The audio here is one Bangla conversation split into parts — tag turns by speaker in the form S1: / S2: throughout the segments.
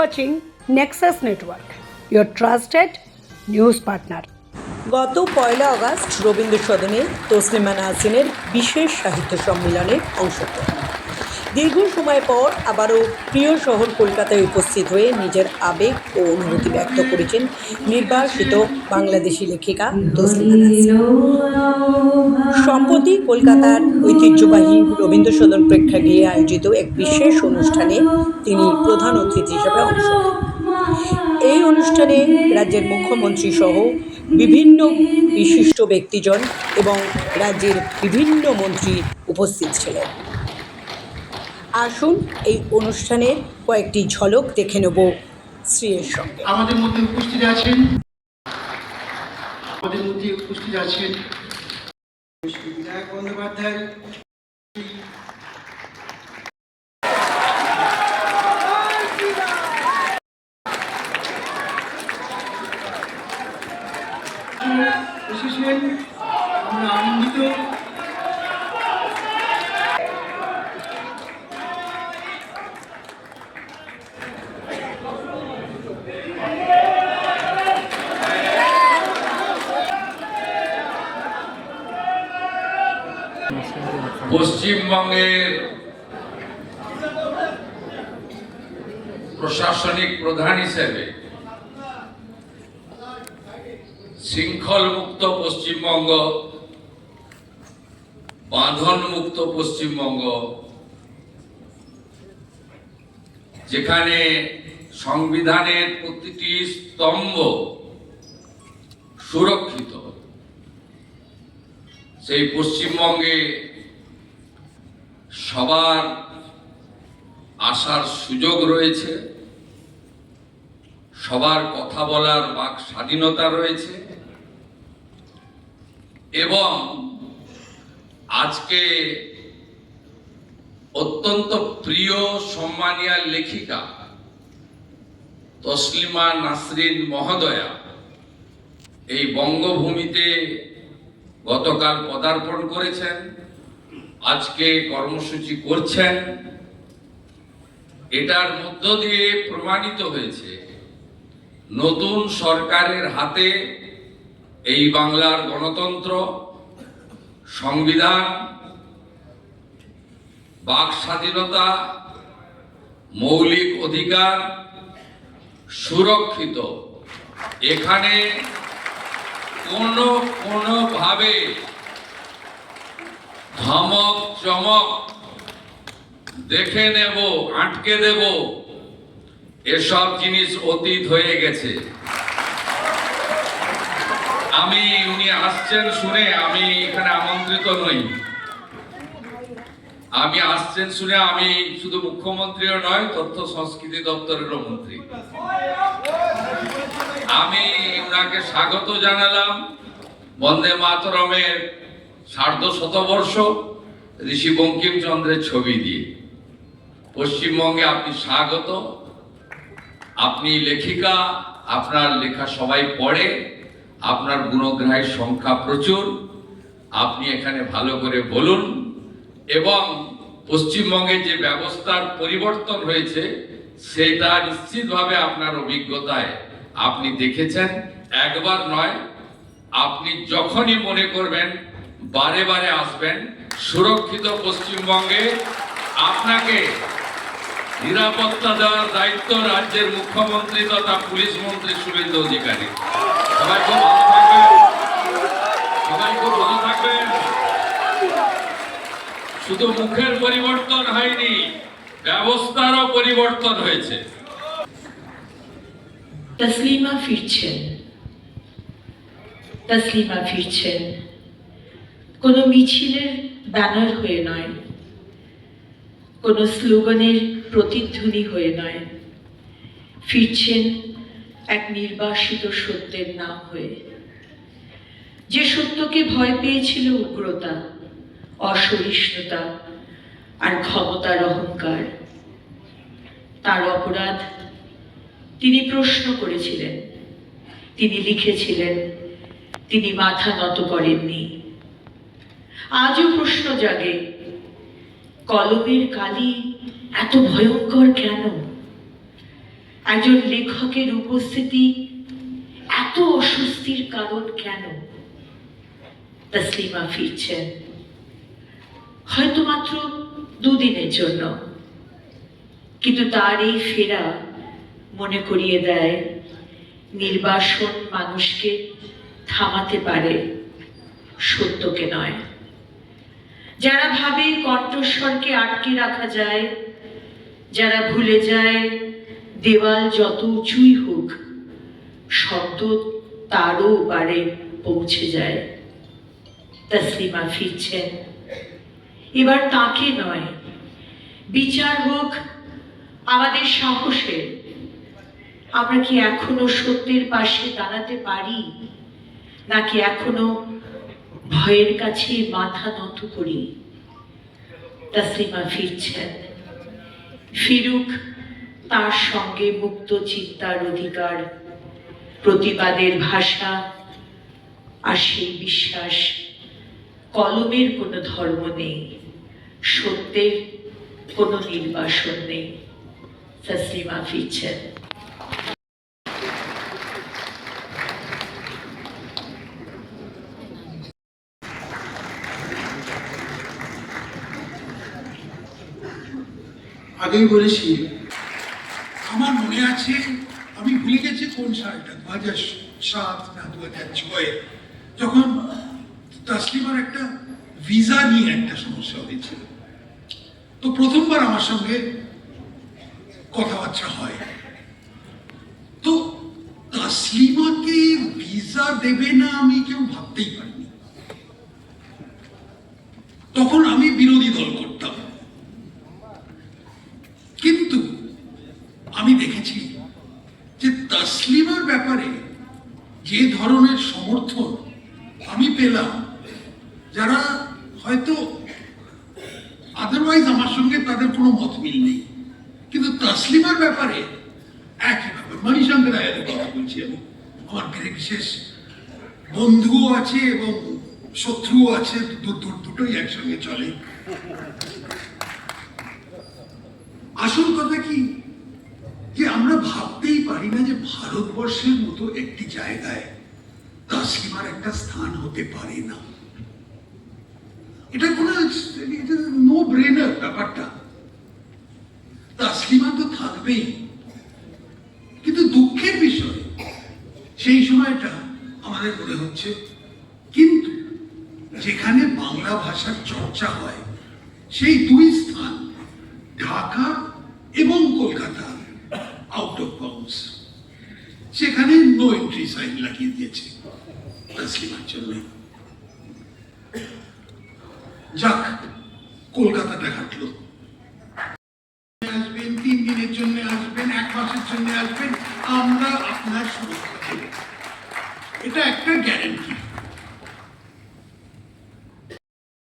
S1: watching Nexus Network, your trusted news partner.
S2: গত 1 আগস্ট রবীন্দ্র সদনে তসলিমা নাসরিনের বিশেষ সাহিত্য সম্মেলনে অংশগ্রহণ। দীর্ঘ সময় পর আবারও প্রিয় শহর কলকাতায় উপস্থিত হয়ে নিজের আবেগ ও অনুভূতি ব্যক্ত করেছেন নির্বাসিত বাংলাদেশি লেখিকা তসলিমা নাসরিন। সম্প্রতি কলকাতার ঐতিহ্যবাহী রবীন্দ্র সদন প্রেক্ষাগৃহে আয়োজিত এক বিশেষ অনুষ্ঠানে তিনি প্রধান অতিথি হিসেবে অংশ নেন। এই অনুষ্ঠানে রাজ্যের মুখ্যমন্ত্রী সহ বিভিন্ন বিশিষ্ট ব্যক্তিজন এবং রাজ্যের বিভিন্ন মন্ত্রী উপস্থিত ছিলেন। আসুন এই অনুষ্ঠানের কয়েকটি ঝলক দেখে নেব শ্রীয়ের সঙ্গে।
S3: আমাদের মধ্যে উপস্থিত আছেন বিধায়ক বন্দ্যোপাধ্যায়, এসেছেন, আমরা আনন্দিত।
S4: পশ্চিমবঙ্গের প্রশাসনিক প্রধান হিসেবে শৃঙ্খল মুক্ত পশ্চিমবঙ্গ, বাঁধন মুক্ত পশ্চিমবঙ্গ, যেখানে সংবিধানের প্রতিটি স্তম্ভ সুরক্ষিত, সেই পশ্চিমবঙ্গে সবার আসার সুযোগ রয়েছে, সবার কথা বলার বাক স্বাধীনতা রয়েছে এবং আজকে অত্যন্ত প্রিয় সম্মানীয় লেখিকা তসলিমা নাসরিন মহোদয়া এই বঙ্গভূমিতে গতকাল পদার্পণ করেছেন, আজকে কর্মসূচি করছেন। এটার মধ্য দিয়ে প্রমাণিত হয়েছে নতুন সরকারের হাতে এই বাংলার গণতন্ত্র, সংবিধান, বাক স্বাধীনতা, মৌলিক অধিকার সুরক্ষিত। এখানে কোনোভাবে ধমক চমক, দেখে নেব, আটকে দেব, এসব জিনিস অতীত হয়ে গেছে। উনি আসছেন শুনে আমি এখানে আমন্ত্রিত নই। আসছেন শুনে আমি শুধু মুখ্যমন্ত্রীও নয়, তথ্য সংস্কৃতি দপ্তরেরও মন্ত্রী। আমি ওনাকে স্বাগত জানালাম বন্দে মাতরমের ১৫০ ঋষি বঙ্কিমচন্দ্রের ছবি দিয়ে। পশ্চিমবঙ্গে আপনি স্বাগত। আপনি লেখিকা, আপনার লেখা সবাই পড়ে, আপনার গুণগ্রাহীর সংখ্যা প্রচুর। আপনি এখানে ভালো করে বলুন এবং পশ্চিমবঙ্গে যে ব্যবস্থার পরিবর্তন হয়েছে সেটা নিশ্চিতভাবে আপনার অভিজ্ঞতায় আপনি দেখেছেন, একবার নয়, আপনি যখনই মনে করবেন বারে বারে আসবেন। সুরক্ষিত পশ্চিমবঙ্গে আপনাকে নিরাপত্তা দেওয়ার দায়িত্ব রাজ্যের মুখ্যমন্ত্রী তথা পুলিশ মন্ত্রী শুভেন্দু অধিকারী। সবাই খুব ভালো থাকবেন, সবাই খুব ভালো থাকবেন। শুধু মুখের পরিবর্তন হয়নি, ব্যবস্থারও পরিবর্তন হয়েছে।
S5: তসলিমা ফিরছেন কোনো মিছিলের ব্যানার হয়ে নয়, কোনো স্লোগানের প্রতিধ্বনি হয়ে নয়, ফিরছেন এক নির্বাসিত সত্যের নাম হয়ে। যে সত্যকে ভয় পেয়েছিল উগ্রতা, অসহিষ্ণুতা আর ক্ষমতার অহংকার, তার অপরাধ তিনি প্রশ্ন করেছিলেন, তিনি লিখেছিলেন, তিনি মাথা নত করেননি। আজও প্রশ্ন জাগে, কলমের কালি এত ভয়ঙ্কর কেন? একজন লেখকের উপস্থিতি এত অস্বস্তির কারণ কেন? তসলিমা ফিরছেন হয়তো মাত্র দুদিনের জন্য, কিন্তু তার এই ফেরা মনে করিয়ে দেয় নির্বাসন মানুষকে থামাতে পারে, সত্যকে নয়। যারা ভাবে কণ্ঠস্বরকে আটকে রাখা যায়, যারা ভুলে যায় দেওয়াল যত উঁচুই হোক শব্দ তারও বারে পৌঁছে যায়। তসলিমা ফিরছেন, এবার তাকে নয়, বিচার হোক আমাদের সাহসের। আমরা কি এখনো সত্যের পাশে দাঁড়াতে পারি, নাকি এখনো ভয়ের কাছে মাথা নত করি? তসলিমা ফিরছেন, ফিরুক তার সঙ্গে মুক্ত চিন্তার অধিকার, প্রতিবাদের ভাষা, আর সেই বিশ্বাস কলমের কোনো ধর্ম নেই, সত্যের কোনো নির্বাসন নেই। তসলিমা ফিরছেন।
S6: আগেই বলেছি, আমার মনে আছে, আমি ভুলে গেছি কোন সালটা, 2007 না 2006, যখন তসলিমার একটা ভিসা নিয়ে একটা সমস্যা হয়েছিল। তো প্রথমবার আমার সঙ্গে কথাবার্তা হয়। তো তসলিমাকে ভিসা দেবে না আমি কেউ ভাবতেই পারিনি। তখন আমি বিরোধী দল করতাম, কিন্তু আমি দেখেছি যে তসলিমার ব্যাপারে যে ধরনের সমর্থন আমি পেলাম, যারা হয়তো আদারওয়াইজ আমার সঙ্গে তাদের কোনো মত মিল নেই, কিন্তু তসলিমার ব্যাপারে একই ব্যাপার। মণিশঙ্কর আয়াদের কথা বলছি আমি, আমার বিশেষ বন্ধুও আছে এবং শত্রুও আছে, দুটোই একসঙ্গে চলে। আসল কথা কি, যে আমরা ভাবতেই পারি না যে ভারতবর্ষের মতো একটি জায়গায় তসলিমার একটা স্থান হতে পারে না। এটা কোনো নো ব্রেনার ব্যাপারটা। তসলিমা তো থাকবেই, কিন্তু দুঃখের বিষয় সেই সময়টা আমাদের মনে হচ্ছে, কিন্তু যেখানে বাংলা ভাষার চর্চা হয় সেই দুই স্থান ঢাকা এবং কলকাতা আউট অফ বাউন্ডস, সেখানে নো এন্ট্রি সাইন লাগিয়ে দিয়েছে তসলিমার জন্য। যাক, কলকাতাটা কাটলো। আসবেন 3 দিনের জন্য, আসবেন 1 মাসের জন্য, আসবেন, আমরা আপনার সুরক্ষা দেব, এটা একটা গ্যারান্টি।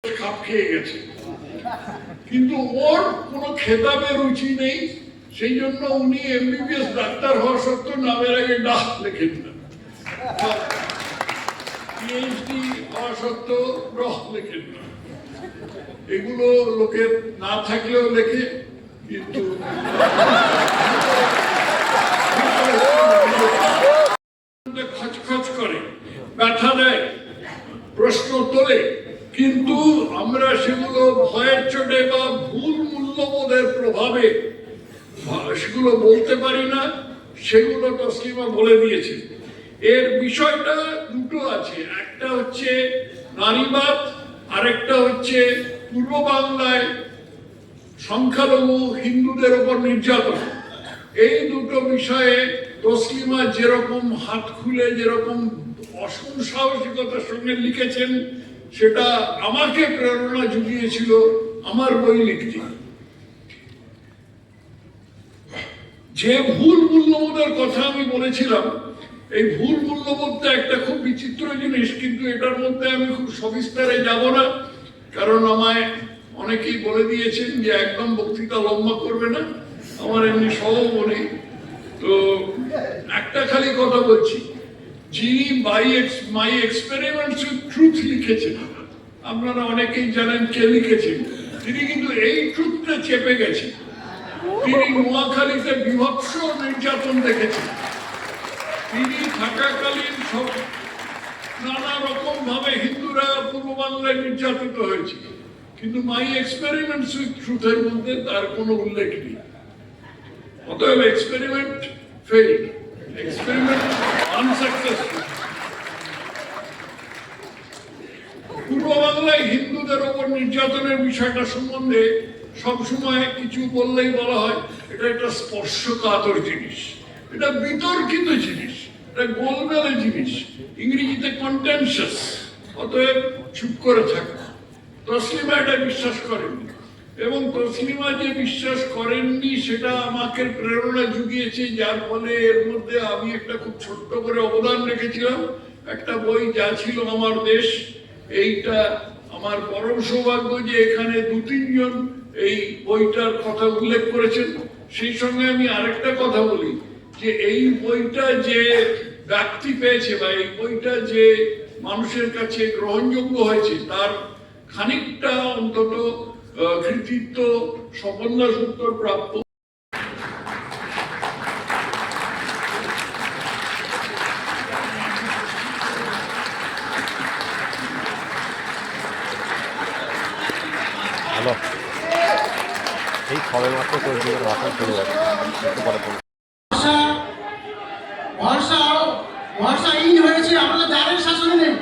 S7: খাপ খেয়ে গেছে, কিন্তু ওর কোনো খেতাবে রুচি নেই, সেই জন্য উনি এমবিবিএস ডাক্তার হওয়া সত্ত্বেও নামের আগে ডাক লেখেন না, পিএইচডি হওয়া সত্ত্বেও রহ লেখেন না। এগুলো লোকের না থাকলেও লেখে, কিন্তু খচখচ করে, ব্যথা দেয়, প্রশ্ন তোলে, কিন্তু আমরা সেগুলো ভয়ের চোটে বা ভুল মূল্যবোধের প্রভাবে সেগুলো বলতে পারি না। সেগুলো তসলিমা বলে দিয়েছে। এর বিষয়টা দুটো আছে, একটা হচ্ছে নারীবাদ, আরেকটা হচ্ছে পূর্ব বাংলায় সংখ্যালঘু হিন্দুদের ওপর নির্যাতন। এই দুটো বিষয়ে তসলিমা যেরকম হাত খুলে, যেরকম অসম সাহসিকতার সঙ্গে লিখেছেন, সেটা আমাকে প্রেরণা জুগিয়েছিল আমার বই লিখতে। যে ভুল মূল্যবোধের কথা আমি বলেছিলাম, এই ভুল মূল্যবোধটা একটা খুব বিচিত্র জিনিস, কিন্তু এটার মধ্যে আমি খুব সবিস্তারে যাব না, কারণ আমায় অনেকেই বলে দিয়েছেন যে একদম বক্তৃতা লম্বা করবে না, আমার এমনি স্বভাব নেই। তো একটা খালি কথা বলছি, যিনি মাই এক্সপেরিমেন্টস উইথ ট্রুথ লিখেছেন, আপনারা অনেকেই জানেন কে লিখেছেন, তিনি কিন্তু এই ট্রুথটা চেপে গেছেন। তিনি নোয়াখালীতে বিভৎস নির্যাতন দেখেছেন। তিনি থাকাকালীন সব নানা রকম ভাবে হিন্দুরা পূর্ব বাংলায় নির্যাতিত হয়েছে, কিন্তু মাই এক্সপেরিমেন্টস উইথ ট্রুথের মধ্যে তার কোনো উল্লেখ নেই। অতএব এক্সপেরিমেন্ট ফেল, এক্সপেরিমেন্ট আনসাকসেসফুল। পূর্ব বাংলায় হিন্দুদের ওপর নির্যাতনের বিষয়টা সম্বন্ধে সবসময় কিছু বললেই বলা হয় এটা একটা স্পর্শকাতর জিনিস, এটা বিতর্কিত জিনিস, এটা গোলমেলে জিনিস, ইংরেজিতে কন্টেনশাস। অতএব চুপ করে থাকা। তসলিমা এটা বিশ্বাস করেননি, এবং তসলিমা যে বিশ্বাস করেননি সেটা আমাকে প্রেরণা জুগিয়েছে, যার ফলে এর মধ্যে আমি একটা খুব ছোট্ট করে অবদান রেখেছিলাম। একটা বই যা ছিল আমার দেশ, এইটা আমার পরম সৌভাগ্য যে এখানে 2-3 জন এই বইটার কথা উল্লেখ করেছেন। সেই সঙ্গে আমি আরেকটা কথা বলি যে এই বইটা যে ব্যক্তি পেয়েছে বা এই বইটা যে মানুষের কাছে গ্রহণযোগ্য হয়েছে তার খানিকটা অন্তত কৃতিত্ব স্বপন দাশগুপ্তর প্রাপ্য।
S8: হ্যালো, এই সবে মাত্র চলছিল ভাষণ শুরু হয়েছে, একটু পরে
S9: ভরসাহীন হয়েছে, আমাদের দ্বারের শাসনে নেই,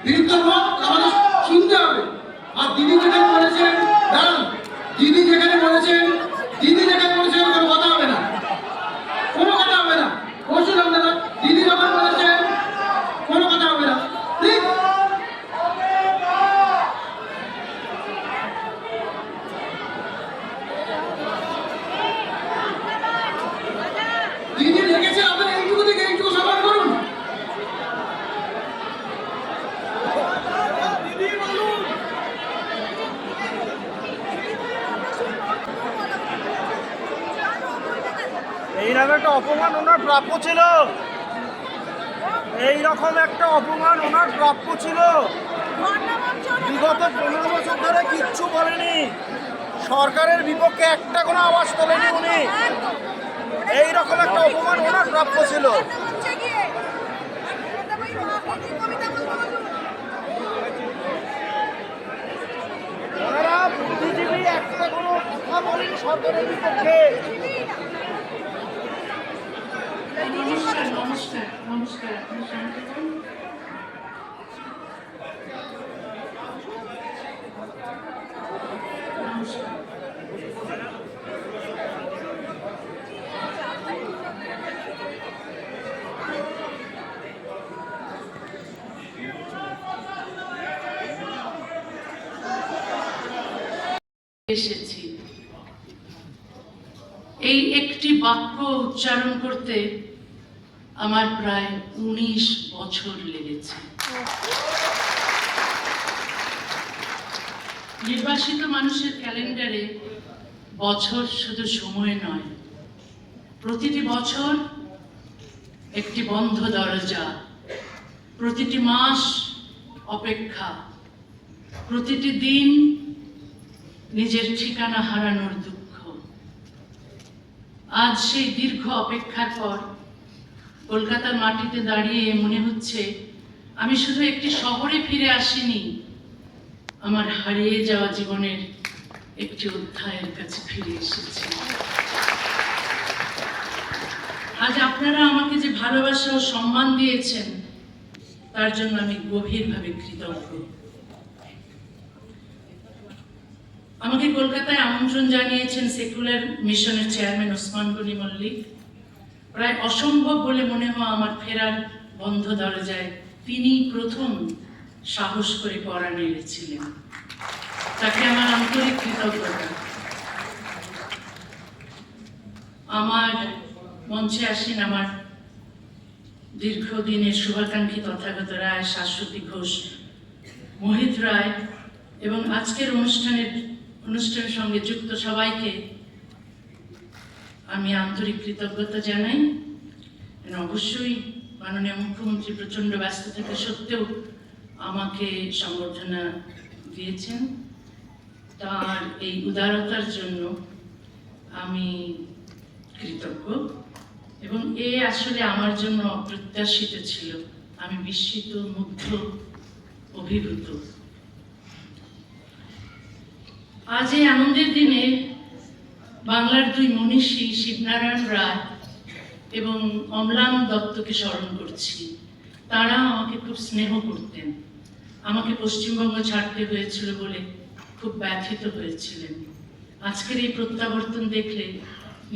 S9: বিরুদ্ধ মত আমাদের শুনতে হবে। আর দিদি যেখানে বলেছেন, দাঁড়ান, দিদি যেখানে বলেছেন কোনো কথা হবে না, কোনো কথা হবে না। বসুন আপনারা, দিদি যখন বলেছেন কোনো কথা হবে না, ঠিক? দিদি রেখেছে, আপনারা এইটুকু থেকে এইটুকু সমান করুন।
S10: এইরকম একটা অপমান ওনার প্রাপ্য ছিল, এইরকম একটা অপমান ওনার প্রাপ্য ছিল। বিগত 15 বছর ধরে কিচ্ছু বলেনি, সরকারের বিপক্ষে একটা কোনো আওয়াজ তোলেনি উনি। এইরকম একটা অপমান ওনার প্রাপ্য ছিল। ওনারা বুদ্ধিজীবী একটা কোনো কথা বলেনি সরকারের বিপক্ষে।
S5: নমস্কার আপনি শান্ত হন। এসেছি এই একটি বাক্য উচ্চারণ করতে আমার প্রায় 19 বছর লেগেছে। নির্বাসিত মানুষের ক্যালেন্ডারে বছর শুধু সময় নয়, প্রতিটি বছর একটি বন্ধ দরজা, প্রতিটি মাস অপেক্ষা, প্রতিটি দিন নিজের ঠিকানা হারানোর দুঃখ। আজ সেই দীর্ঘ অপেক্ষার পর কলকাতার মাটিতে দাঁড়িয়ে মনে হচ্ছে আমি শুধু একটি শহরে ফিরে আসিনি, আমার হারিয়ে যাওয়া জীবনের একটি অধ্যায়ের কাছে ফিরে এসেছি। আজ আপনারা আমাকে যে ভালোবাসা ও সম্মান দিয়েছেন তার জন্য আমি গভীরভাবে কৃতজ্ঞ। আমাকে কলকাতায় আমন্ত্রণ জানিয়েছেন সেকুলার মিশনের চেয়ারম্যান ওসমান গনি মল্লিক। প্রায় অসম্ভব বলে মনে হওয়া আমার ফেরার বন্ধ দরজায় তিনি প্রথম সাহস করে পড়া নেড়েছিলেন, তাকে আমার আন্তরিক কৃতজ্ঞতা। আমার মঞ্চে আসেন আমার দীর্ঘদিনের শুভাকাঙ্ক্ষী তথাগত রায়, শাশ্বতী ঘোষ, মোহিত রায় এবং আজকের অনুষ্ঠানের সঙ্গে যুক্ত সবাইকে আমি আন্তরিক কৃতজ্ঞতা জানাই। অবশ্যই মাননীয় মুখ্যমন্ত্রী প্রচণ্ড ব্যস্ত থাকা সত্ত্বেও আমাকে সংবর্ধনা দিয়েছেন, তার এই উদারতার জন্য আমি কৃতজ্ঞ এবং এ আসলে আমার জন্য অপ্রত্যাশিত ছিল। আমি বিস্মিত, মুগ্ধ, অভিভূত। আজ এই আনন্দের দিনে বাংলার দুই মনীষী শিবনারায়ণ রায় এবং অম্লান দত্তকে স্মরণ করছি। তারা আমাকে খুব স্নেহ করতেন। আমাকে পশ্চিমবঙ্গ ছাড়তে হয়েছিল বলে খুব ব্যথিত হয়েছিলেন। আজকের এই প্রত্যাবর্তন দেখলে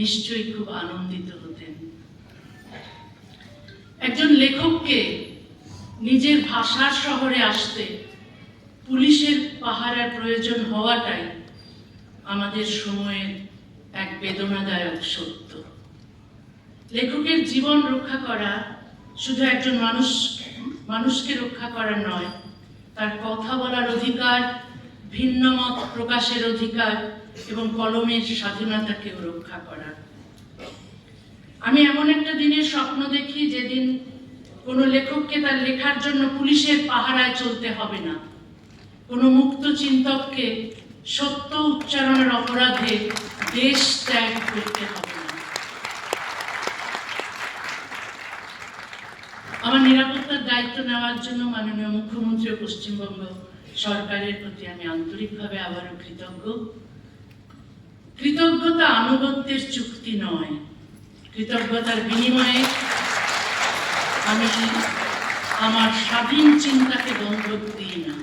S5: নিশ্চয়ই খুব আনন্দিত হতেন। একজন লেখককে নিজের ভাষার শহরে আসতে পুলিশের পাহারার প্রয়োজন হওয়াটাই আমাদের সময়ের এক বেদনাদায়ক সত্য। লেখকের জীবন রক্ষা করা শুধু একজন মানুষকে রক্ষা করা নয়, তার কথা বলার অধিকার, ভিন্ন মত প্রকাশের অধিকার এবং কলমের স্বাধীনতাকেও রক্ষা করা। আমি এমন একটা দিনের স্বপ্ন দেখি যেদিন কোনো লেখককে তার লেখার জন্য পুলিশের পাহারায় চলতে হবে না, কোনো মুক্ত চিন্তককে সত্য উচ্চারণের অপরাধে দেশ ত্যাগ করতে হবে না। আমার নিরাপত্তার দায়িত্ব নেওয়ার জন্য মাননীয় মুখ্যমন্ত্রী ও পশ্চিমবঙ্গ সরকারের প্রতি আমি আন্তরিকভাবে আবারও কৃতজ্ঞ। কৃতজ্ঞতা আনুগত্যের চুক্তি নয়, কৃতজ্ঞতার বিনিময়ে আমি আমার স্বাধীন চিন্তাকে বন্ধক দিই না,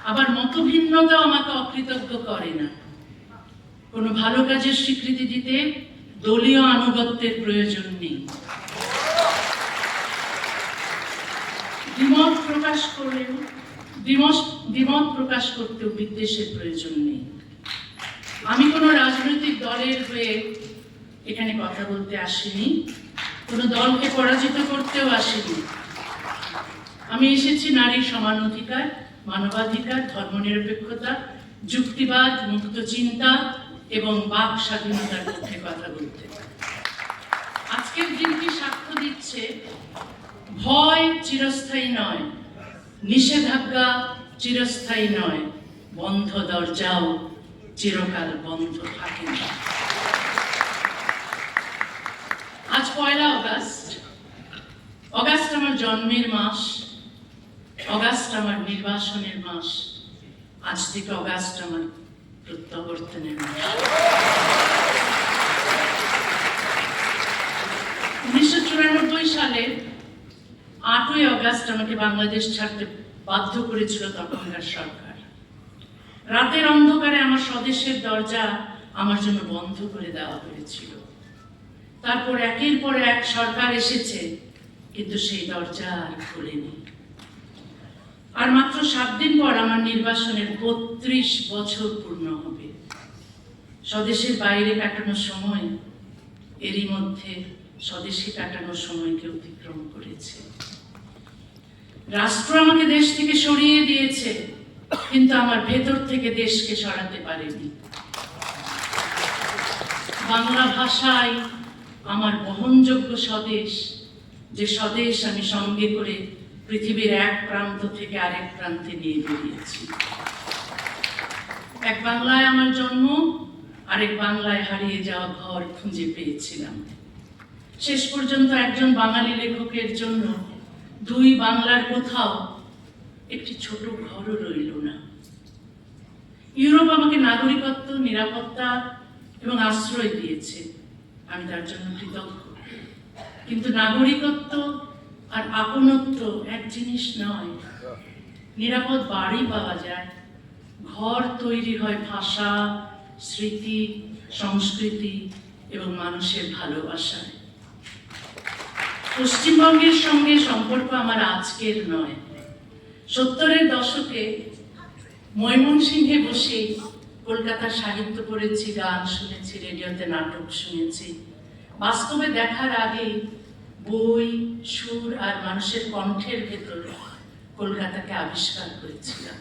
S5: আবার মতভিন্নতাও আমাকে অকৃতজ্ঞ করে না। কোনো ভালো কাজের স্বীকৃতি দিতে দলীয় আনুগত্যের প্রয়োজন নেই। দ্বিমত প্রকাশ করতেও বিদ্বেষের প্রয়োজন নেই। আমি কোনো রাজনৈতিক দলের হয়ে এখানে কথা বলতে আসিনি, কোনো দলকে পরাজিত করতেও আসিনি। আমি এসেছি নারীর সমান অধিকার, মানবাধিকার, ধর্মনিরপেক্ষতা, যুক্তিবাদ, মুক্ত চিন্তা এবং বাক স্বাধীনতার পক্ষে কথা বলতে। আজকের দিনটি সাক্ষ্য দিচ্ছে ভয় চিরস্থায়ী নয়, নিষেধাজ্ঞা চিরস্থায়ী নয়, বন্ধ দরজাও চিরকাল বন্ধ থাকে না। আজ 1 অগাস্ট। অগাস্ট আমার জন্মের মাস, অগাস্ট আমার নির্বাসনের মাস, আজ থেকে অগাস্ট আমার প্রত্যাবর্তনের মাস। 1994 সালে 8ই অগাস্ট আমাকে বাংলাদেশ ছাড়তে বাধ্য করেছিল তখনকার সরকার। রাতের অন্ধকারে আমার স্বদেশের দরজা আমার জন্য বন্ধ করে দেওয়া হয়েছিল। তারপর একের পর এক সরকার এসেছে, কিন্তু সেই দরজা আর খোলেনি। আর মাত্র 7 দিন পর আমার নির্বাসনের 32 বছর পূর্ণ হবে। স্বদেশের বাইরে কাটানো সময় এরই মধ্যে স্বদেশে কাটানোর সময়কে অতিক্রম করেছে। রাষ্ট্র আমাকে দেশ থেকে সরিয়ে দিয়েছে, কিন্তু আমার ভেতর থেকে দেশকে সরাতে পারেনি। বাংলা ভাষায় আমার বহনযোগ্য স্বদেশ, যে স্বদেশ আমি সঙ্গে করে পৃথিবীর এক প্রান্ত থেকে আরেক প্রান্তে নিয়ে বেরিয়েছি। এক বাংলায় আমার জন্ম, আরেক বাংলায় হারিয়ে যাওয়া ঘর খুঁজে পেয়েছিলাম। শেষ পর্যন্ত একজন বাঙালি লেখকের জন্য 2 বাংলার কোথাও একটি ছোট ঘরও রইল না। ইউরোপ আমাকে নাগরিকত্ব, নিরাপত্তা এবং আশ্রয় দিয়েছে, আমি তার জন্য কৃতজ্ঞ। কিন্তু নাগরিকত্ব আর আপনত্ব এক জিনিস নয়। নিরাপদ বাড়ি পাওয়া যায়, ঘর তৈরি হয় ভাষা, স্মৃতি, সংস্কৃতি এবং মানুষের ভালোবাসায়। পশ্চিমবঙ্গের সঙ্গে সম্পর্ক আমার আজকের নয়। 70-এর দশকে ময়মনসিংহে বসে কলকাতার সাহিত্য পড়েছি, গান শুনেছি, রেডিওতে নাটক শুনেছি। বাস্তবে দেখার আগে বই, সুর আর মানুষের কণ্ঠের ভেতর কলকাতাকে আবিষ্কার করেছিলাম।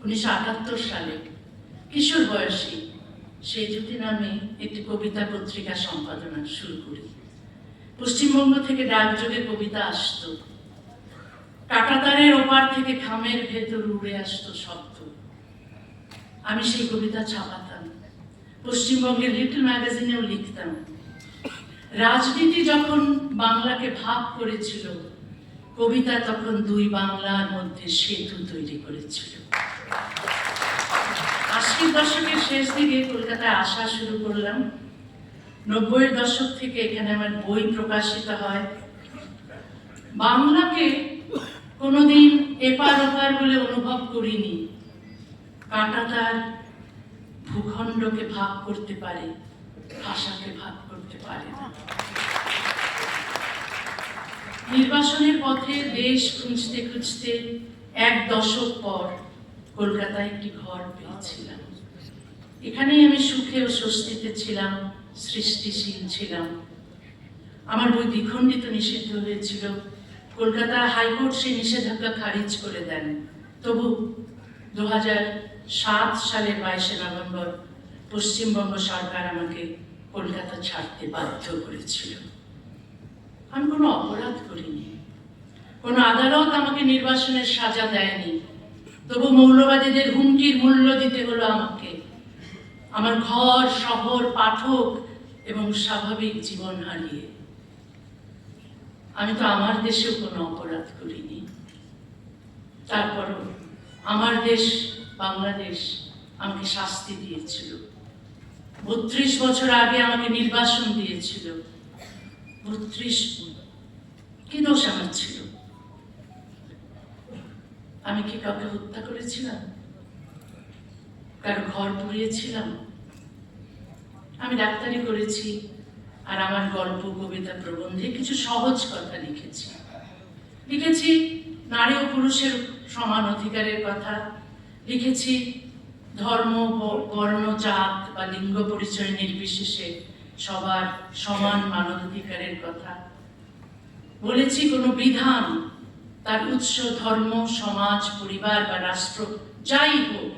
S5: 1978 সালে কিশোর বয়সী সেই জ্যোতি নামে একটি কবিতা পত্রিকা সম্পাদনা শুরু করি। পশ্চিমবঙ্গ থেকে ডাকযোগে কবিতা আসতো, কাঁটাতারের ওপার থেকে খামের ভেতর উড়ে আসতো শব্দ। আমি সেই কবিতা ছাপাতাম, পশ্চিমবঙ্গের লিটল ম্যাগাজিনেও লিখতাম, রাজনীতি যখন বাংলাকে ভাগ করেছিল, কবিতা তখন দুই বাংলার মধ্যে সেতু তৈরি করেছিল। 80 দশকের শেষ দিকে কলকাতায় আসা শুরু করলাম। 90-এর দশক থেকে এখানে আমার বই প্রকাশিত হয়। বাংলাকে কোনোদিন এপার ওপার বলে অনুভব করিনি। কাঁটাতার ভূখণ্ডকে ভাগ করতে পারে, ভাষাকে ভাগ করতে পারে না। নির্বাসনের পথে দেশ খুঁজতে খুঁজতে 1 দশক পর কলকাতায় একটি ঘর পেয়েছিলাম। এখানেই আমি সুখে ও স্বস্তিতে ছিলাম, সৃষ্টিশীল ছিলাম। আমার বই দ্বিখণ্ডিত নিষিদ্ধ হয়েছিল। কলকাতা হাইকোর্ট সেই নিষেধাজ্ঞা খারিজ করে দেন। তবু 2007 সালের 22শে নভেম্বর পশ্চিমবঙ্গ সরকার আমাকে কলকাতা ছাড়তে বাধ্য করেছিল। আমি কোনো অপরাধ করিনি, কোনো আদালত আমাকে নির্বাসনের সাজা দেয়নি। তবু মৌলবাদীদের হুমকির মূল্য দিতে হলো আমাকে। আমার ঘর, শহর, পাঠক এবং স্বাভাবিক জীবন হারিয়ে। আমি তো আমার দেশেও কোনো অপরাধ করিনি। তারপরও আমার দেশ বাংলাদেশ আমাকে শাস্তি দিয়েছিল। 32 বছর আগে আমাকে নির্বাসন দিয়েছিল। 32 কি দোষ আমার ছিল? আমি কি কাউকে হত্যা করেছিলাম? কারো ঘর পুড়িয়েছিলাম? আমি ডাক্তারি করেছি, আর আমার গল্প, কবিতা, প্রবন্ধে কিছু সহজ কথা লিখেছি। নারী ও পুরুষের সমান অধিকারের কথা লিখেছি। ধর্ম, বর্ণ, জাত বা লিঙ্গ পরিচয় নির্বিশেষে সবার সমান মানবাধিকারের কথা বলেছি। কোনো বিধান, তার উৎস ধর্ম, সমাজ, পরিবার বা রাষ্ট্র যাই হোক,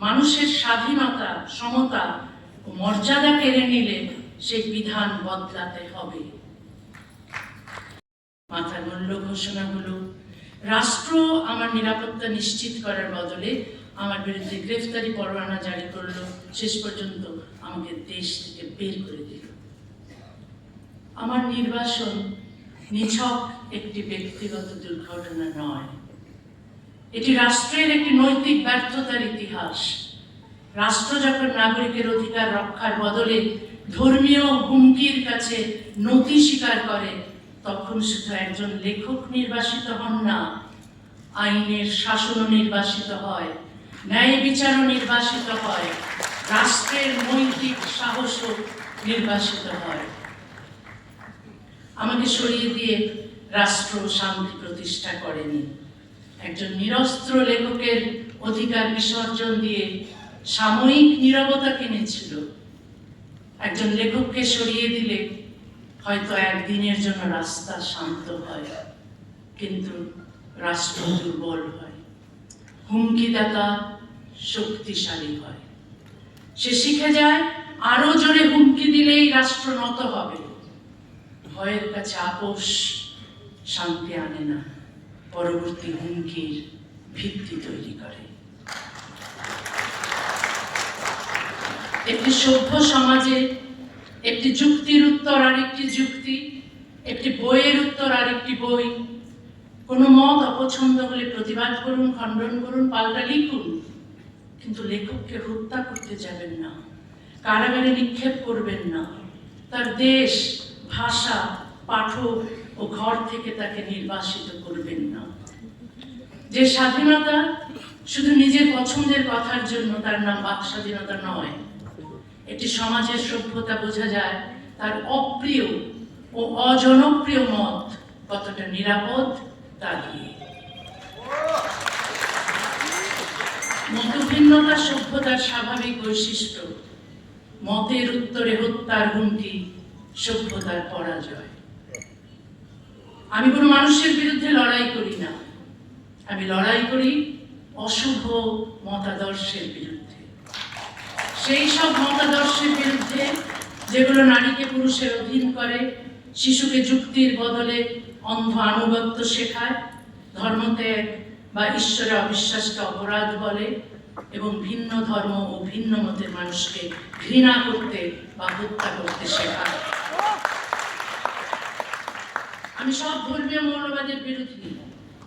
S5: মানুষের স্বাধীনতা, সমতা ও মর্যাদা কেড়ে নিলে সেই বিধান বদলাতে হবে। মাথার মূল্য ঘোষণা হলো। রাষ্ট্র আমার নিরাপত্তা নিশ্চিত করার বদলে আমার বিরুদ্ধে গ্রেফতারি পরোয়ানা জারি করলো। শেষ পর্যন্ত আমাকে দেশ থেকে বের করে দিল। আমার নির্বাসন নিছক একটি ব্যক্তিগত দুর্ঘটনা নয়, এটি রাষ্ট্রের একটি নৈতিক ব্যর্থতার ইতিহাস। রাষ্ট্র যখন নাগরিকের অধিকার রক্ষার বদলে ধর্মীয় হুমকির কাছে নতি স্বীকার করে, তখন শুধু একজন লেখক নির্বাসিত হন না, আইনের শাসনও নির্বাসিত হয়, ন্যায় বিচারও নির্বাসিত হয়, রাষ্ট্রের নৈতিক সাহসও নির্বাসিত হয়। আমাকে সরিয়ে দিয়ে রাষ্ট্র শান্তি প্রতিষ্ঠা করেনি। একজন নিরস্ত্র লেখকের অধিকার বিসর্জন দিয়ে সাময়িক নীরবতা কিনেছিল। একজন লেখককে সরিয়ে দিলে হয়তো একদিনের জন্য রাস্তা শান্ত হয়, কিন্তু রাষ্ট্র দুর্বল হয়, হুমকিদাতা শক্তিশালী হয়। সে শিখে যায় আরো জোরে হুমকি দিলেই রাষ্ট্র নত হবে। ভয়ের কাছে আপোষ শান্তি আনে না, পরবর্তী হুমকির ভিত্তি তৈরি করে। একটি সভ্য সমাজে একটি যুক্তির উত্তর আরেকটি যুক্তি, একটি বইয়ের উত্তর আরেকটি বই। কোনো মত অপছন্দ হলে প্রতিবাদ করুন, খণ্ডন করুন, পাল্টা লিখুন, কিন্তু লেখককে হত্যা করতে যাবেন না, কারাগারে নিক্ষেপ করবেন না, তার দেশ, ভাষা, পাঠক ও ঘর থেকে তাকে নির্বাসিত করবেন না। যে স্বাধীনতা শুধু নিজের পছন্দের কথার জন্য, তার নাম বাক স্বাধীনতা নয়। একটি সমাজের সভ্যতা বোঝা যায় তার অপ্রিয় ও অজনপ্রিয় মত কতটা নিরাপদ তা দিয়ে। মতভিন্নতা সভ্যতার স্বাভাবিক বৈশিষ্ট্য। মতের উত্তরে হত্যার হুমকি সভ্যতার পরাজয়। আমি কোনো মানুষের বিরুদ্ধে লড়াই করি না, আমি লড়াই করি অশুভ মতাদর্শের বিরুদ্ধে। সেই সব মতাদর্শের বিরুদ্ধে যেগুলো নারীকে পুরুষের অধীন করে, শিশুকে যুক্তির বদলে অন্ধ আনুগত্য শেখায়, ধর্মত্যাগ বা ঈশ্বরে অবিশ্বাসকে অপরাধ বলে, এবং ভিন্ন ধর্ম ও ভিন্ন মতের মানুষকে ঘৃণা করতে বা হত্যা করতে শেখায়। আমি সব ধর্মীয় মৌলবাদের বিরুদ্ধে,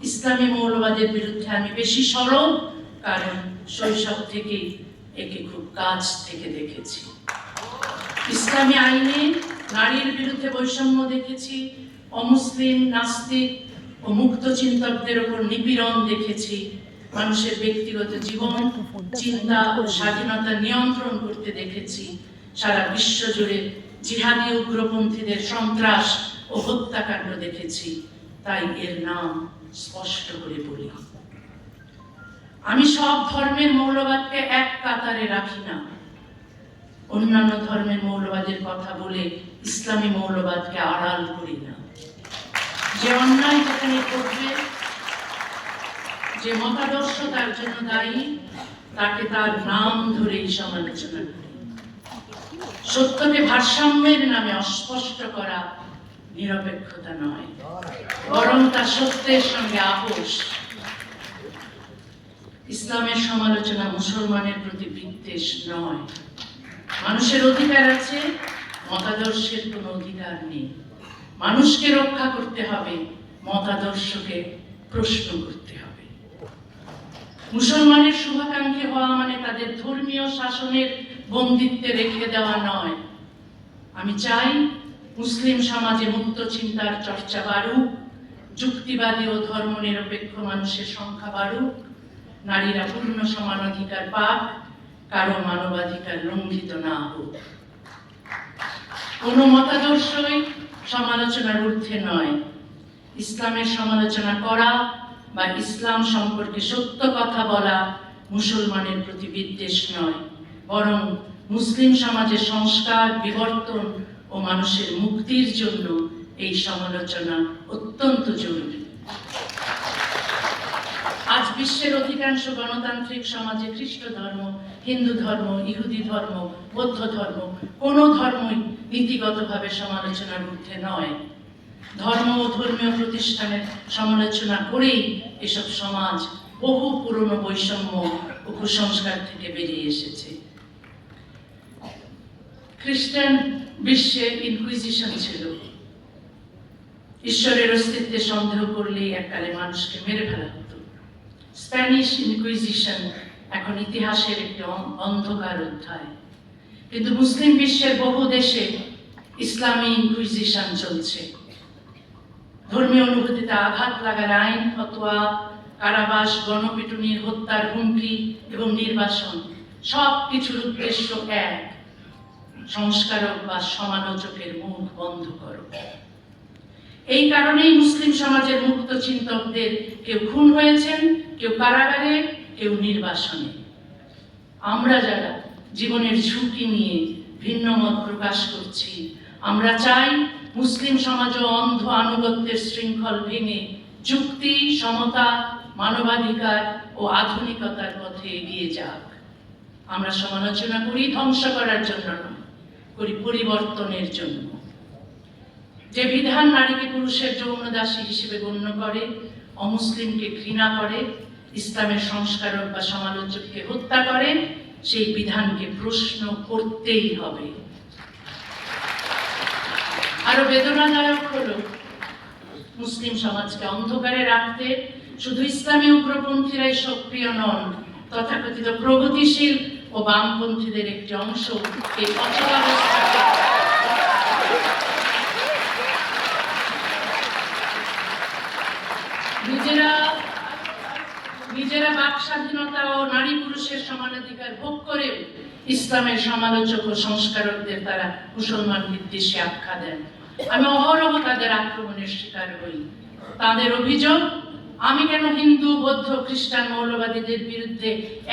S5: ইসলামী মৌলবাদের বিরুদ্ধে আমি বেশি সরব, কারণ শৈশব থেকেই একে খুব কাছ থেকে দেখেছি। ইসলামী আইনে নারীর বিরুদ্ধে বৈষম্য দেখেছি, অমুসলিম, নাস্তিক ও মুক্ত চিন্তকদের উপর নিপীড়ন দেখেছি, মানুষের ব্যক্তিগত জীবন, চিন্তা ও স্বাধীনতা নিয়ন্ত্রণ করতে দেখেছি, সারা বিশ্ব জুড়ে জিহাদি উগ্রপন্থীদের সন্ত্রাস ও হত্যাকাণ্ড দেখেছি। তাই এর নাম স্পষ্ট করে বলি, আমি সব ধর্মের মৌলবাদকে এক কাতারে রাখি না। অন্যান্য ধর্মের মৌলবাদের কথা বলে ইসলামী মৌলবাদকে আড়াল করি না। যে অন্যায় যেখানে করবে, যে মতাদর্শ তার জন্য দায়ী, তাকে তার নাম ধরেই সমালোচনা করি। সত্যকে ভারসাম্যের নামে অস্পষ্ট করা নিরপেক্ষতা নয়, বরং তা সত্যের সঙ্গে আপোষ। ইসলামের সমালোচনা মুসলমানের প্রতি বিদ্বেষ নয়। মানুষের অধিকার আছে, মতাদর্শের কোনো অধিকার নেই। মানুষকে রক্ষা করতে হবে, মতাদর্শকে প্রশ্ন করতে হবে। মুসলমানের শুভাকাঙ্ক্ষী হওয়া মানে তাদের ধর্মীয় শাসনের বন্দিত্বে রেখে দেওয়া নয়। আমি চাই মুসলিম সমাজে মুক্ত চিন্তার চর্চা বাড়ুক, যুক্তিবাদী ও ধর্মনিরপেক্ষ মানুষের সংখ্যা বাড়ুক, নারীরা পূর্ণ সমান অধিকার পাক, কারো মানবাধিকার লঙ্ঘিত না হোক। কোনো মতাদর্শই সমালোচনার ঊর্ধ্বে নয়। ইসলামের সমালোচনা করা বা ইসলাম সম্পর্কে সত্য কথা বলা মুসলমানের প্রতি বিদ্বেষ নয়, বরং মুসলিম সমাজের সংস্কার, বিবর্তন ও মানুষের মুক্তির জন্য এই সমালোচনা অত্যন্ত জরুরি। আজ বিশ্বের অধিকাংশ গণতান্ত্রিক সমাজে খ্রিস্ট ধর্ম, হিন্দু ধর্ম, ইহুদি ধর্ম, বৌদ্ধ ধর্ম, কোনো ধর্মই নীতিগতভাবে সমালোচনার ঊর্ধ্বে নয়। ধর্ম ও ধর্মীয় প্রতিষ্ঠানের সমালোচনা করেই এসব সমাজ বহু পুরনো বৈষম্য ও কুসংস্কার থেকে বেরিয়ে এসেছে। খ্রিস্টান বিশ্বে ইনকুইজিশন ছিল। ঈশ্বরের অস্তিত্বে সন্দেহ করলেই এককালে মানুষকে মেরে ফেলা হতো। স্প্যানিশ ইনকুইজিশন এখন ইতিহাসের একটি অন্ধকার অধ্যায়। কিন্তু মুসলিম বিশ্বের বহু দেশে ইসলামী ইনকুইজিশন চলছে। ধর্মীয় অনুভূতিতে আঘাত লাগার আইন, ফতোয়া, কারাবাস, গণপিটুনি, হত্যার হুমকি এবং নির্বাসন, সব কিছুর উদ্দেশ্য এক: সংস্কারক বা সমালোচকের মুখ বন্ধ করো। এই কারণেই মুসলিম সমাজের মুক্ত চিন্তকদের কেউ খুন হয়েছেন, কেউ কারাগারে, কেউ নির্বাসনে। আমরা যারা জীবনের ঝুঁকি নিয়ে ভিন্ন মত প্রকাশ করছি, আমরা চাই মুসলিম সমাজ ও অন্ধ আনুগত্যের শৃঙ্খল ভেঙে যুক্তি, সমতা, মানবাধিকার ও আধুনিকতার পথে এগিয়ে যাক। আমরা সমালোচনা করি ধ্বংস করার জন্য নয়, করি পরিবর্তনের জন্য। যে বিধান নারীকে পুরুষের যৌন দাসী হিসেবে গণ্য করে, অমুসলিমকে ঘৃণা করে, ইসলামের সংস্কারক বা সমালোচককে হত্যা করে, সেই বিধানকে প্রশ্ন করতেই হবে। আরো বেদনাদায়ক হলো, মুসলিম সমাজকে অন্ধকারে রাখতে শুধু ইসলামী উগ্রপন্থীরাই সক্রিয় নন, তথাকথিত প্রগতিশীল ও বামপন্থীদের একটি অংশ এই অচলাবস্থাকে নিজেরা বাক স্বাধীনতা ও নারী পুরুষের সমানাধিকার ভোগ করে ইসলামের সমালোচক ও সংস্কারকদের তারা মুসলমান বিদ্বেষী আখ্যা দেন। আমি অহরহ তাদের আক্রমণের শিকার হই। তাদের অভিযোগ, আমি কেন হিন্দু, বৌদ্ধ, খ্রিস্টান মৌলবাদীদের বিরুদ্ধে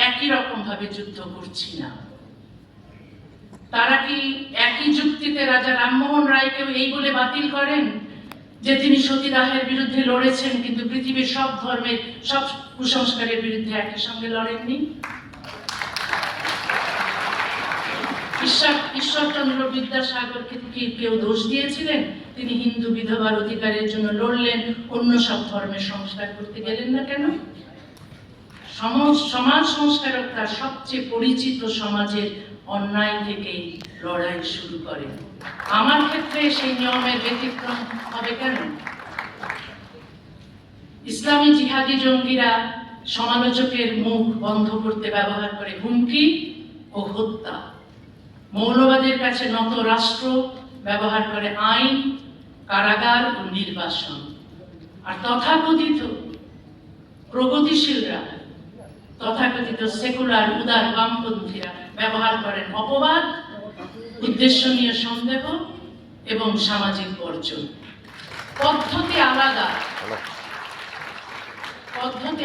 S5: একই রকম ভাবে যুদ্ধ করছি না। তারা কি একই যুক্তিতে রাজা রামমোহন রায়কেও এই বলে বাতিল করেন যে তিনি সতীদাহের বিরুদ্ধে লড়েছেন, কিন্তু পৃথিবীর সব ধর্মের সব কুসংস্কারের বিরুদ্ধে একই সঙ্গে লড়েননি? ঈশ্বরচন্দ্র বিদ্যাসাগরকে কি কেউ দোষ দিয়েছিলেন? তিনি হিন্দু বিধবার অধিকারের জন্য লড়লেন, অন্য সব ধর্মের সংস্কার করতে গেলেন না কেন? সমাজ সংস্কারক তার সবচেয়ে পরিচিত সমাজের অন্যায় থেকেই লড়াই শুরু করেন। আমার ক্ষেত্রে সেই নিয়মের ব্যতিক্রম হবে কেন? ইসলামী জিহাদি জঙ্গিরা সমালোচকের মুখ বন্ধ করতে ব্যবহার করে হুমকি ও হত্যা। মৌলবাদের কাছে নত রাষ্ট্র ব্যবহার করে আইন, কারাগার ও নির্বাসন। আর তথাকথিত প্রগতিশীলরা, তথাকথিত সেকুলার উদার বামপন্থীরা ব্যবহার করেন অপবাদ, উদ্দেশ্য নিয়ে সন্দেহ এবং সামাজিক বর্জন। পদ্ধতি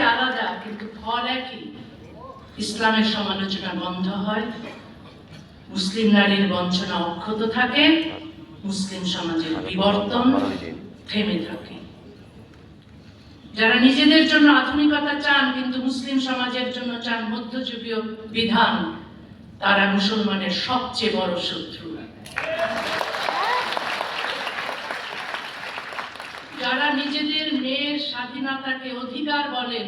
S5: আলাদা কিন্তু ফল একই। ইসলামের সমালোচনা বন্ধ হয়, মুসলিম নারীর বঞ্চনা অক্ষত থাকে, মুসলিম সমাজের বিবর্তন থেমে থাকে। যারা নিজেদের জন্য আধুনিকতা চান কিন্তু মুসলিম সমাজের জন্য চান মধ্যযুগীয় বিধান, তারা মুসলমানের সবচেয়ে বড় শত্রু। যারা নিজেদের মেয়ের স্বাধীনতাকে অধিকার বলেন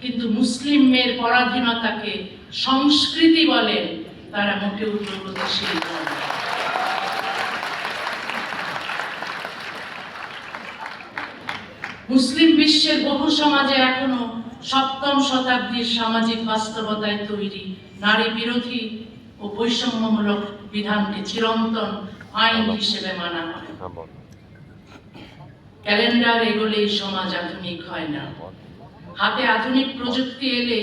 S5: কিন্তু মুসলিম মেয়ের পরাধীনতাকে সংস্কৃতি বলেন, তারা মোটেও প্রগতিশীল নয়। মুসলিম বিশ্বের বহু সমাজে এখনো সপ্তম শতাব্দীর সামাজিক বাস্তবতায় তৈরি নারী বিরোধী ও বৈষম্যমূলক বিধানকে চিরন্তন আইন হিসেবে মানা হয়। ক্যালেন্ডার এগোলেই সমাজ আধুনিক হয় না, হাতে আধুনিক প্রযুক্তি এলে,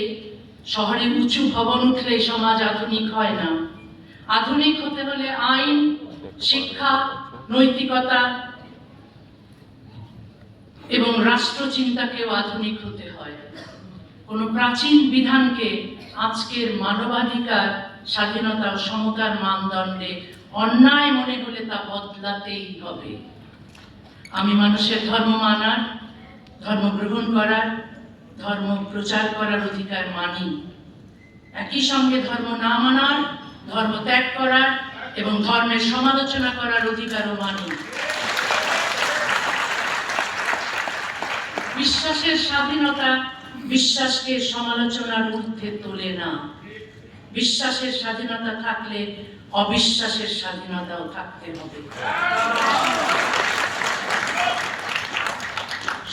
S5: শহরে উঁচু ভবন উঠলেই সমাজ আধুনিক হয় না। আধুনিক হতে হলে আইন, শিক্ষা, নৈতিকতা এবং রাষ্ট্রচিন্তাকেও আধুনিক হতে হয়। কোন প্রাচীন বিধানকে আজকের মানবাধিকার, স্বাধীনতা ও সমতার মানদণ্ডে অন্যায় মনে হলে তা বদলাতেই হবে। আমি মানুষের ধর্ম মানার, ধর্ম গ্রহণ করার, ধর্ম প্রচার করার অধিকার মানি। একই সঙ্গে ধর্ম না মানার, ধর্ম ত্যাগ করার এবং ধর্মের সমালোচনা করার অধিকারও মানি। বিশ্বাসের স্বাধীনতা বিশ্বাসকে সমালোচনার ঊর্ধ্বে তোলে না। বিশ্বাসের স্বাধীনতা থাকলে অবিশ্বাসের স্বাধীনতাও থাকতে হবে।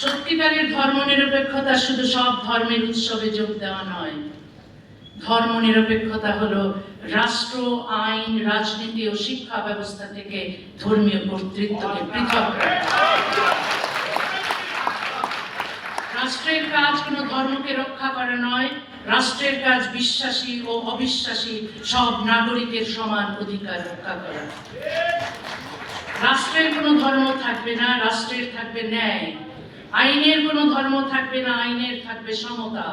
S5: সত্যিকারের ধর্মনিরপেক্ষতা শুধু সব ধর্মের উৎসবে যোগ দেওয়া নয়। ধর্মনিরপেক্ষতা হলো রাষ্ট্র, আইন, রাজনীতি ও শিক্ষা ব্যবস্থা থেকে ধর্মীয় কর্তৃত্বকে পৃথক করা। রাষ্ট্রের কাজ কোনো ধর্মকে রক্ষা করা নয়, রাষ্ট্রের কাজ বিশ্বাসী ও অবিশ্বাসী সব নাগরিকের সমান অধিকার রক্ষা করা। রাষ্ট্রের কোনো ধর্ম থাকবে না, রাষ্ট্রের থাকবে ন্যায়। আইনের কোনো ধর্ম থাকবে না, আইনের থাকবে সমতা।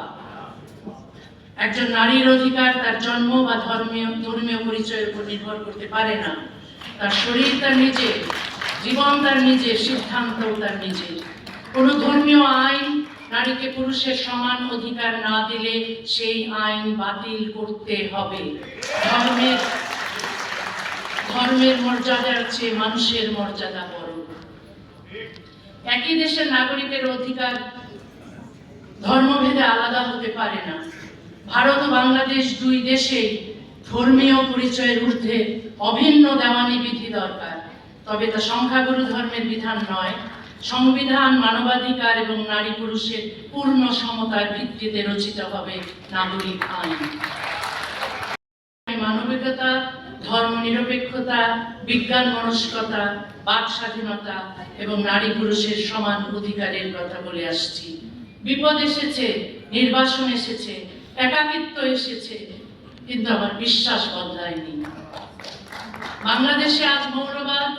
S5: একজন নারীর অধিকার তার জন্ম বা ধর্মীয় পরিচয়ের উপর নির্ভর করতে পারে না। তার শরীর তার নিজের, জীবন তার নিজের, সিদ্ধান্ত তার নিজের। কোনো ধর্মীয় আইন নারীকে পুরুষের সমান অধিকার না দিলে সেই আইন বাতিল করতে হবে। ধর্মের মর্যাদার চেয়ে মানুষের মর্যাদা বড়। একই দেশের নাগরিকের অধিকার ধর্মভেদে আলাদা হতে পারে না। ভারত ও বাংলাদেশ দুই দেশেই ধর্মীয় পরিচয়ের ঊর্ধ্বে অভিন্ন দেওয়ানি বিধি দরকার, তবে তা সংখ্যাগুরু ধর্মের বিধান নয়। সংবিধান, মানবাধিকার এবং নারী পুরুষের পূর্ণ সমতার ভিত্তিতে রচিত হবে নাগরিক আইন। মানবিকতা, ধর্মনিরপেক্ষতা, বিজ্ঞান মনস্কতা, বাক স্বাধীনতা এবং নারী পুরুষের সমান অধিকারের কথা বলে আসছি। বিপদ এসেছে, নির্বাসন এসেছে, একাকিত্ব এসেছে, কিন্তু আমার বিশ্বাস বদলায়নি। বাংলাদেশে আজ মৌলবাদ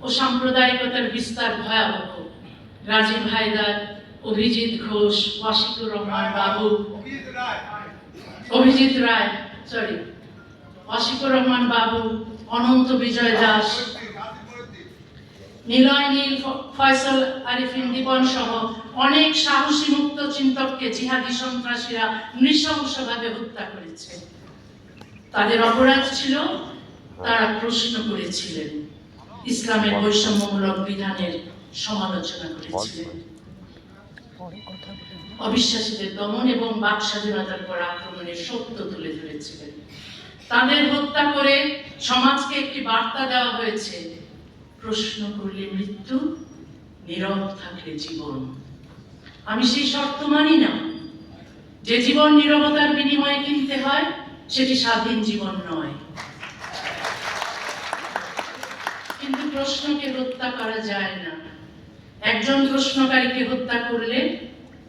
S5: ও সাম্প্রদায়িকতার বিস্তার ভয়াবহ। রাজীব হায়দার, অভিজিৎ ঘোষ, ওয়াশিকুর রহমান বাবু, ওয়াশিকুর রহমান বাবু, অনন্ত বিজয় দাস, নিলয় নীল, ফয়সাল আরিফিন দীপন সহ অনেক সাহসী মুক্ত চিন্তককে জিহাদি সন্ত্রাসীরা নৃশংসভাবে হত্যা করেছে। তাদের অপরাধ ছিল তারা প্রশ্ন করেছিলেন, ইসলামের বৈষম্যমূলক বিধানের সমালোচনা করেছিলেন। অবিশ্বাসীদের দমন এবং বাক স্বাধীনতার পর আক্রমণের সত্য তুলে ধরেছিলেন। তাদের হত্যা করে সমাজকে একটি বার্তা দেওয়া হয়েছে, প্রশ্ন করলে মৃত্যু, নীরব থাকলে জীবন। আমি সেই শর্ত মানি না। যে জীবন নীরবতার বিনিময়ে কিনতে হয় সেটি স্বাধীন জীবন নয়। কিন্তু প্রশ্নকে হত্যা করা যায় না। একজন প্রশ্নকারীকে হত্যা করলে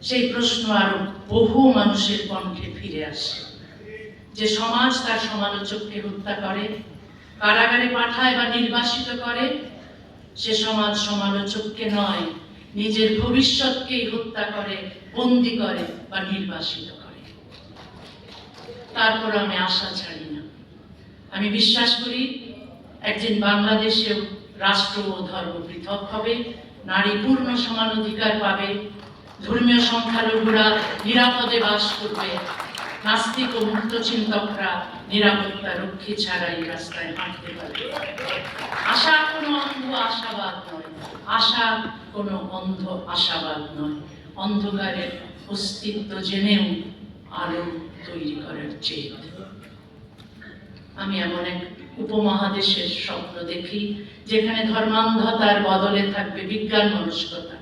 S5: সেই প্রশ্ন আরো বহু মানুষের কণ্ঠে ফিরে আসে। যে সমাজ তার সমালোচককে হত্যা করে, কারাগারে পাঠায় বা নির্বাসিত করে, সে সমাজ সমালোচককে নয়, নিজের ভবিষ্যৎকেই হত্যা করে, বন্দী করে বা নির্বাসিত করে। তারপর আমি আশা ছাড়ি না। আমি বিশ্বাস করি একদিন বাংলাদেশেও রাষ্ট্র ও ধর্ম পৃথক হবে, নারী পূর্ণ সমান অধিকার পাবে, ধর্মীয় সংখ্যালঘুরা নিরাপদে বাস করবে, নাস্তিক ও মুক্ত চিন্তকরা নিরাপত্তা রক্ষী ছাড়াই রাস্তায় হাঁটতে পারবে। আশা কোনো অন্ধ আশাবাদ নয়, আশা কোনো অন্ধ আশাবাদ নয়, অন্ধকারের অস্তিত্ব জেনেও আলো তৈরি করার জেদ। আমি এমন এক উপমহাদেশের স্বপ্ন দেখি যেখানে ধর্মান্ধতার বদলে থাকবে বিজ্ঞান মনস্কতা,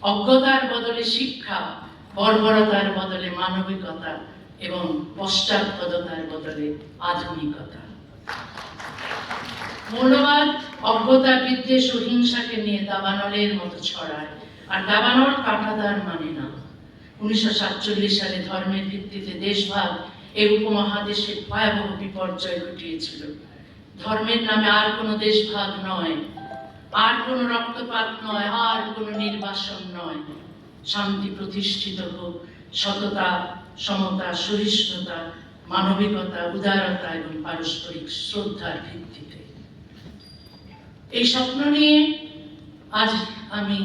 S5: অজ্ঞতার বদলে শিক্ষা, বর্বরতার বদলে মানবিকতা এবং পশ্চাৎপদতার বদলে আধুনিকতা। মৌলবাদ অজ্ঞতা, বিদ্বেষ ও হিংসাকে নিয়ে দাবানলের মতো ছড়ায়, আর দাবানল কাঁটাতার মানে না। 1947 সালে ধর্মের ভিত্তিতে দেশভাগ এই উপমহাদেশে ভয়াবহ বিপর্যয় ঘটিয়েছিল। ধর্মের নামে আর কোনো দেশভাগ নয়, আর কোনো রক্তপাত নয়, আর কোনো নির্বাসন নয়। শান্তি প্রতিষ্ঠিত হোক সততা, সমতা, সহিষ্ণুতা, মানবিকতা, উদারতা এবং পারস্পরিক শ্রদ্ধার ভিত্তিতে। এই স্বপ্ন নিয়ে আজ আমি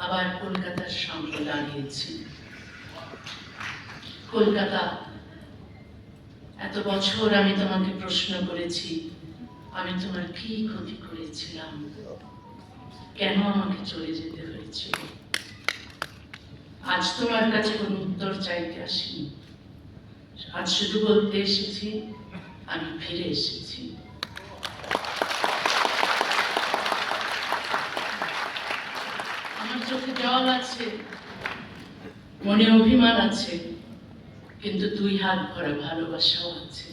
S5: আবার কলকাতার সামনে দাঁড়িয়েছি। কলকাতা, এত বছর আমি তোমাকে প্রশ্ন করেছি, আমি তোমার কি ক্ষতি করেছিলাম, কেন আমাকে চলে যেতে হয়েছিল? আজ তোমার কাছে কোনো উত্তর চাইতে আসিনি। আজ শুধু বলতে এসেছি, আমি ফিরে এসেছি। আমার চোখে জল আছে, মনে অভিমান আছে, কিন্তু 2 হাত ভরা ভালোবাসাও আছে।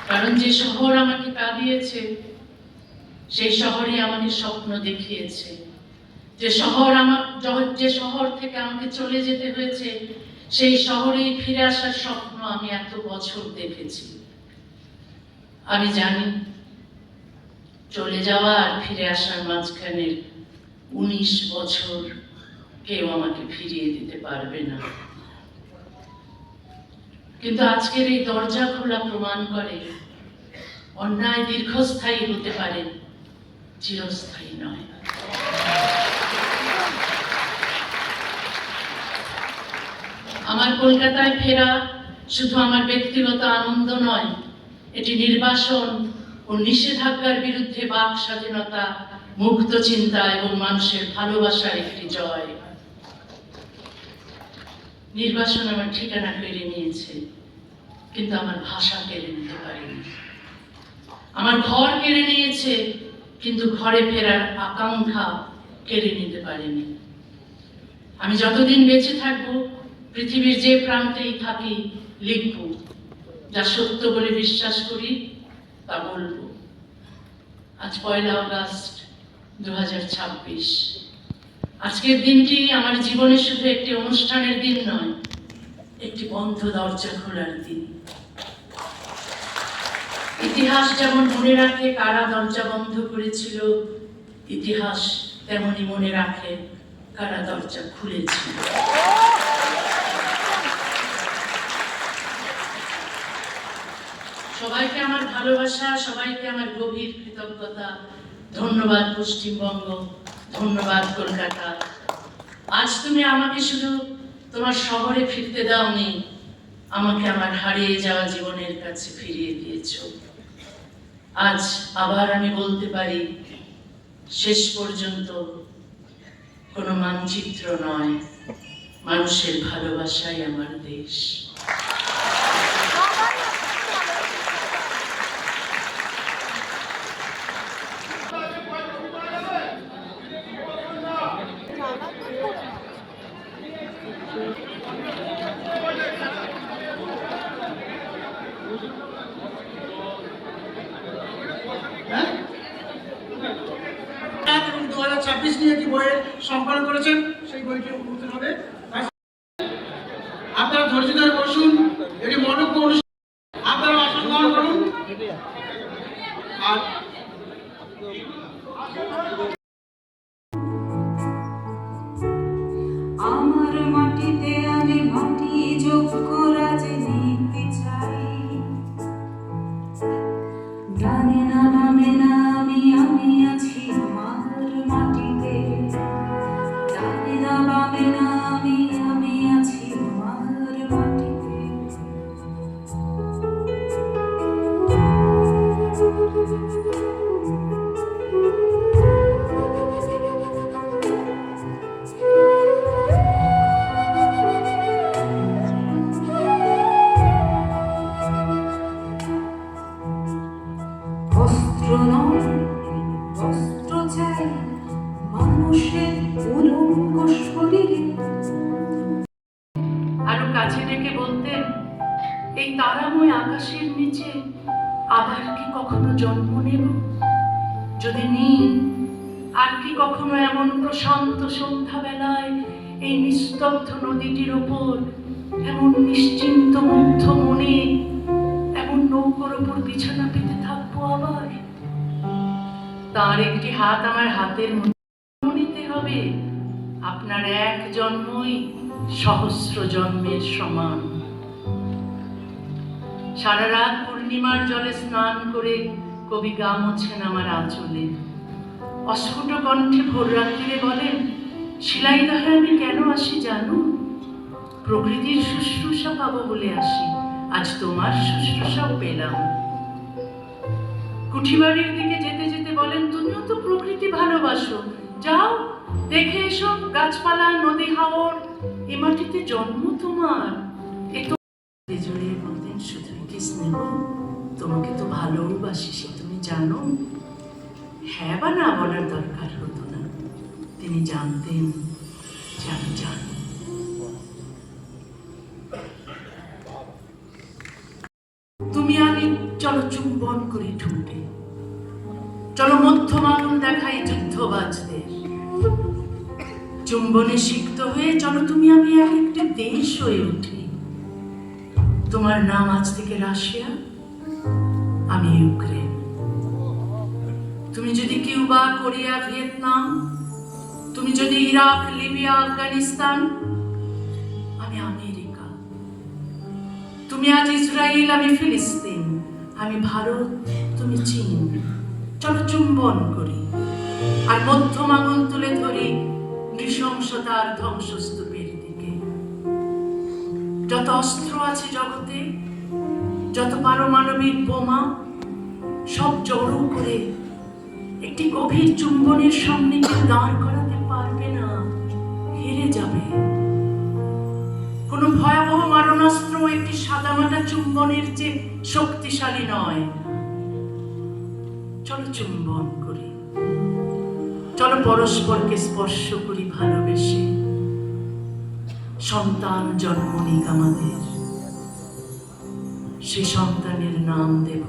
S5: কারণ যে শহর আমাকে কাঁদিয়েছে, সেই শহরই আমাকে স্বপ্ন দেখিয়েছে। যে শহর থেকে আমাকে চলে যেতে হয়েছে, সেই শহরেই ফিরে আসার স্বপ্ন আমি এত বছর দেখেছি। আমি জানি চলে যাওয়া আর ফিরে আসার মাঝখানে 19 বছর কেউ আমাকে ফিরিয়ে দিতে পারবে না। কিন্তু আজকের এই দরজা খোলা প্রমাণ করে অন্যায় দীর্ঘস্থায়ী হতে পারে, চিরস্থায়ী নয়। আমার কলকাতায় ফেরা শুধু আমার ব্যক্তিগত আনন্দ নয়, এটি নির্বাসন ও নিষেধাজ্ঞার বিরুদ্ধে বাক স্বাধীনতা, মুক্ত চিন্তা এবং মানুষের ভালোবাসার একটি জয়। নির্বাসন আমার ঠিকানা কেড়ে নিয়েছে, কিন্তু আমার ভাষা কেড়ে নিতে পারেনি। আমার ঘর কেড়ে নিয়েছে, কিন্তু ঘরে ফেরার আকাঙ্ক্ষা কেড়ে নিতে পারেনি। আমি যতদিন বেঁচে থাকবো, পৃথিবীর যে প্রান্তেই থাকি, লিখব, যা সত্য বলে বিশ্বাস করি তা বলবো। আজ 1 আগস্ট 2026। আজকের দিনটি আমার জীবনে শুধু একটি অনুষ্ঠানের দিন নয়, একটি বন্ধ দরজা খোলার দিন। ইতিহাস যেমন মনে রাখে কারা দরজা বন্ধ করেছিল, ইতিহাস তেমনি মনে রাখে কারা দরজা খুলেছিল। সবাইকে আমার ভালোবাসা, সবাইকে আমার গভীর কৃতজ্ঞতা। ধন্যবাদ পশ্চিমবঙ্গ, ধন্যবাদ কলকাতা। আজ তুমি আমাকে শুধু তোমার শহরে ফিরতে দাওনি, আমাকে আমার হারিয়ে যাওয়া জীবনের কাছে ফিরিয়ে দিয়েছো। আজ আবার আমি বলতে পারি, শেষ পর্যন্ত কোনো মানচিত্র নয়, মানুষের ভালোবাসাই আমার দেশ।
S9: এবং 2026 নিয়ে একটি বইয়ের সম্পাদন করেছেন, সেই বইটি উন্মোচন হবে। আপনারা ধৈর্য ধরে বসুন, এটি মনোজ্ঞ অনুষ্ঠান, আপনারা আসন গ্রহণ করুন। আর
S11: আমার মাটিতে আমি মাটি যোগ্য রাজনীতি চাই, ডানে না বামে না আমি আছি আমার মাটিতে, ডানে না বামে না আমি আছি আমার মাটিতে। অস্ত্র নয় অস্ত্র চাই মানুষের উলঙ্গ শরীরে।
S5: আরো কাছে ডেকে বলতেন, এই তারাময় আকাশের নিচে আবার কি কখনো জন্ম নেব? যদি নিই, আর কি কখনো এমন প্রশান্ত সন্ধ্যাবেলায় এই নিস্তব্ধ নদীটির ওপর এমন নিশ্চিন্ত মুগ্ধ মনে এমন নৌকোর ওপর বিছানা পেতে থাকবো আবার? তার একটি হাত আমার হাতের মধ্যে নিতে হবে। আপনার এক জন্মই সহস্র জন্মের সমান। সারা রাত পূর্ণিমার জলে স্নান করে কবি গা মোছেন আমার আঁচলে। অস্ফুট কণ্ঠে ভোর রাত্রিরে বলেন, শিলাইদহে আমি কেন আসি জানো? প্রকৃতির শুশ্রূষা পাবো বলে আসি, আজ তোমার শুশ্রূষাও পেলাম। কুঠিবাড়ির দিকে যেতে যেতে বলেন, তুমিও তো প্রকৃতি ভালোবাসো, যাও দেখে এসো গাছপালা নদী হাওর, এ মাটিতে জন্ম তোমার। এ তো জড়িয়ে বলতেন, শুধুই কি স্নেহ, তোমাকে তো ভালোবাসি সে তুমি জানো। হ্যাঁ বা না বলার দরকার হতো না, তিনি জানতেন যে আমি জানি। তুমি আমি চলো চুম্বন করি ঠোঁটে, চলো মধ্যম আঙুল দেখাই যুদ্ধবাজদের। চুম্বনে সিক্ত হয়ে চলো তুমি আমি এক একটা দেশ হয়ে উঠি। তোমার নাম আজ থেকে রাশিয়া, আমি ইউক্রেন। তুমি যদি কিউবা, কোরিয়া, ভিয়েতনাম, তুমি যদি ইরাক, লিবিয়া, আফগানিস্তান, আমি আমেরিকা। তুমি আজ ইসরায়েল, আমি ফিলিস্তিন, আমি ভারত, তুমি চীন। চলো চুম্বন করি আর মধ্যম আঙুল তুলে ধরি নৃশংসতার ধ্বংসস্তূপের দিকে। যত অস্ত্র আছে জগতে, যত পারমাণবিক বোমা, সব জড়ো করে একটি গভীর চুম্বনের সামনে কেউ দাঁড় করাতে পারবে না, হেরে যাবে। কোনো ভয়াবহ মারণাস্ত্র একটি সাদামাটা চুম্বনের চেয়ে শক্তিশালী নয়। চলো চুম্বন করি, চলো পরস্পরকে স্পর্শ করি ভালোবেসে। সন্তান জন্ম নিক আমাদের, সে সন্তানের নাম দেব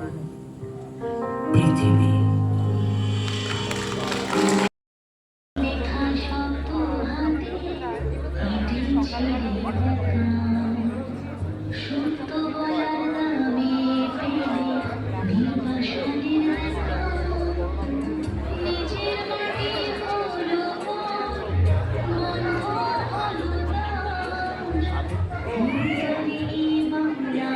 S5: পৃথিবী।
S11: বাংলা